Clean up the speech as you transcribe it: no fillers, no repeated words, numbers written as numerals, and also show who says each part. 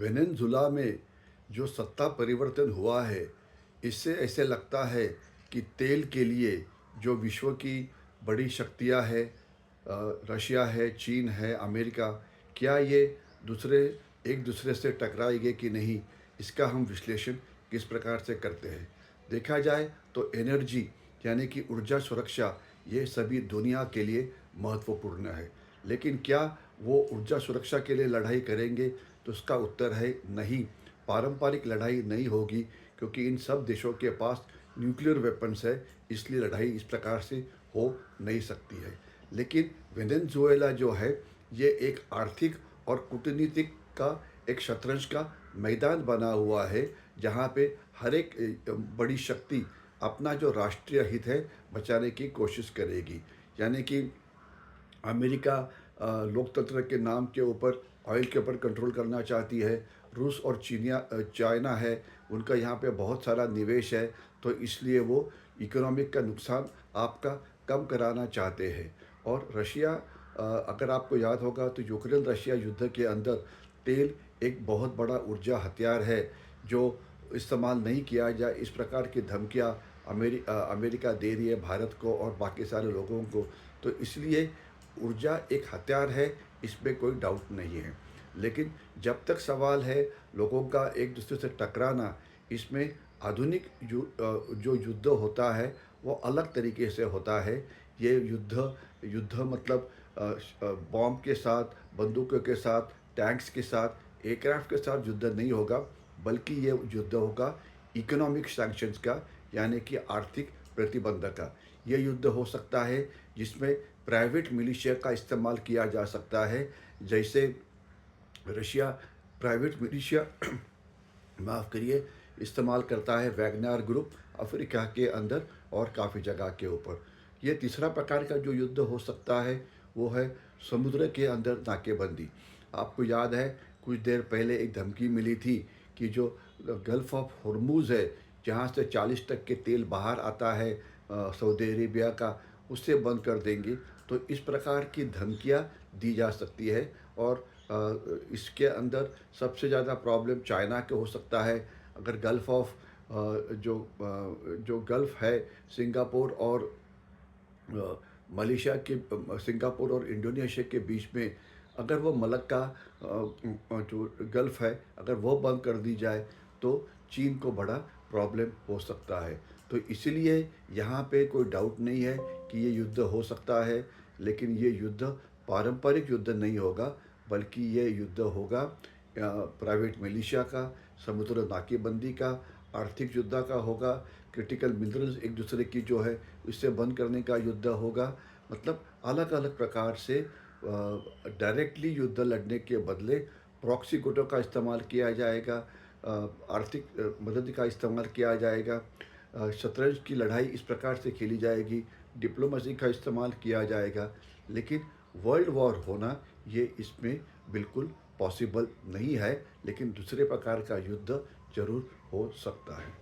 Speaker 1: वेनेज़ुला में जो सत्ता परिवर्तन हुआ है, इससे ऐसे लगता है कि तेल के लिए जो विश्व की बड़ी शक्तियां हैं, रशिया है, चीन है, अमेरिका, क्या ये दूसरे एक दूसरे से टकराएंगे कि नहीं, इसका हम विश्लेषण किस प्रकार से करते हैं। देखा जाए तो एनर्जी यानी कि ऊर्जा सुरक्षा, ये सभी दुनिया के लिए महत्वपूर्ण है। लेकिन क्या वो ऊर्जा सुरक्षा के लिए लड़ाई करेंगे? तो उसका उत्तर है नहीं। पारंपरिक लड़ाई नहीं होगी, क्योंकि इन सब देशों के पास न्यूक्लियर वेपन्स है, इसलिए लड़ाई इस प्रकार से हो नहीं सकती है। लेकिन वेनेजुएला जो है, ये एक आर्थिक और कूटनीतिक का एक शतरंज का मैदान बना हुआ है, जहाँ पे हर एक बड़ी शक्ति अपना जो राष्ट्रीय हित है बचाने की कोशिश करेगी। यानी कि अमेरिका लोकतंत्र के नाम के ऊपर ऑयल के ऊपर कंट्रोल करना चाहती है। रूस और चाइना है, उनका यहाँ पे बहुत सारा निवेश है, तो इसलिए वो इकोनॉमिक का नुकसान आपका कम कराना चाहते हैं। और रशिया, अगर आपको याद होगा तो यूक्रेन रशिया युद्ध के अंदर तेल एक बहुत बड़ा ऊर्जा हथियार है, जो इस्तेमाल नहीं किया जाए, इस प्रकार की धमकियाँ अमेरिका दे रही है भारत को और बाकी सारे लोगों को। तो इसलिए ऊर्जा एक हथियार है, इसमें कोई डाउट नहीं है। लेकिन जब तक सवाल है लोगों का एक दूसरे से टकराना, इसमें आधुनिक जो युद्ध होता है वो अलग तरीके से होता है। ये युद्ध युद्ध मतलब बॉम्ब के साथ, बंदूकों के साथ, टैंक्स के साथ, एयरक्राफ्ट के साथ युद्ध नहीं होगा, बल्कि ये युद्ध होगा इकोनॉमिक सैंक्शंस का, यानी कि आर्थिक प्रतिबंध का। ये युद्ध हो सकता है जिसमें प्राइवेट मिलिशिया का इस्तेमाल किया जा सकता है। जैसे रशिया प्राइवेट मिलिशिया माफ़ करिए, इस्तेमाल करता है वैगनर ग्रुप अफ्रीका के अंदर और काफ़ी जगह के ऊपर। ये तीसरा प्रकार का जो युद्ध हो सकता है वो है समुद्र के अंदर नाकेबंदी। आपको याद है कुछ देर पहले एक धमकी मिली थी कि जो गल्फ़ ऑफ हॉर्मूज़ है, जहाँ से 40% तेल बाहर आता है सऊदी अरेबिया का, उससे बंद कर देंगे। तो इस प्रकार की धमकियाँ दी जा सकती है। और इसके अंदर सबसे ज़्यादा प्रॉब्लम चाइना के हो सकता है। अगर गल्फ़ ऑफ जो गल्फ़ है, सिंगापुर और अ, मलेशिया के सिंगापुर और इंडोनेशिया के बीच में, अगर वो मलक्का जो गल्फ़ है, अगर वो बंद कर दी जाए, तो चीन को बड़ा प्रॉब्लम हो सकता है। तो इसीलिए यहाँ पे कोई डाउट नहीं है कि ये युद्ध हो सकता है। लेकिन ये युद्ध पारंपरिक युद्ध नहीं होगा, बल्कि ये युद्ध होगा प्राइवेट मिलिशिया का, समुद्र नाकेबंदी का, आर्थिक युद्ध का होगा, क्रिटिकल मिनरल्स एक दूसरे की जो है इससे बंद करने का युद्ध होगा। मतलब अलग अलग प्रकार से डायरेक्टली युद्ध लड़ने के बदले प्रॉक्सी गुटों का इस्तेमाल किया जाएगा, आर्थिक मदद का इस्तेमाल किया जाएगा, शतरंज की लड़ाई इस प्रकार से खेली जाएगी, डिप्लोमेसी का इस्तेमाल किया जाएगा। लेकिन वर्ल्ड वॉर होना, ये इसमें बिल्कुल पॉसिबल नहीं है। लेकिन दूसरे प्रकार का युद्ध ज़रूर हो सकता है।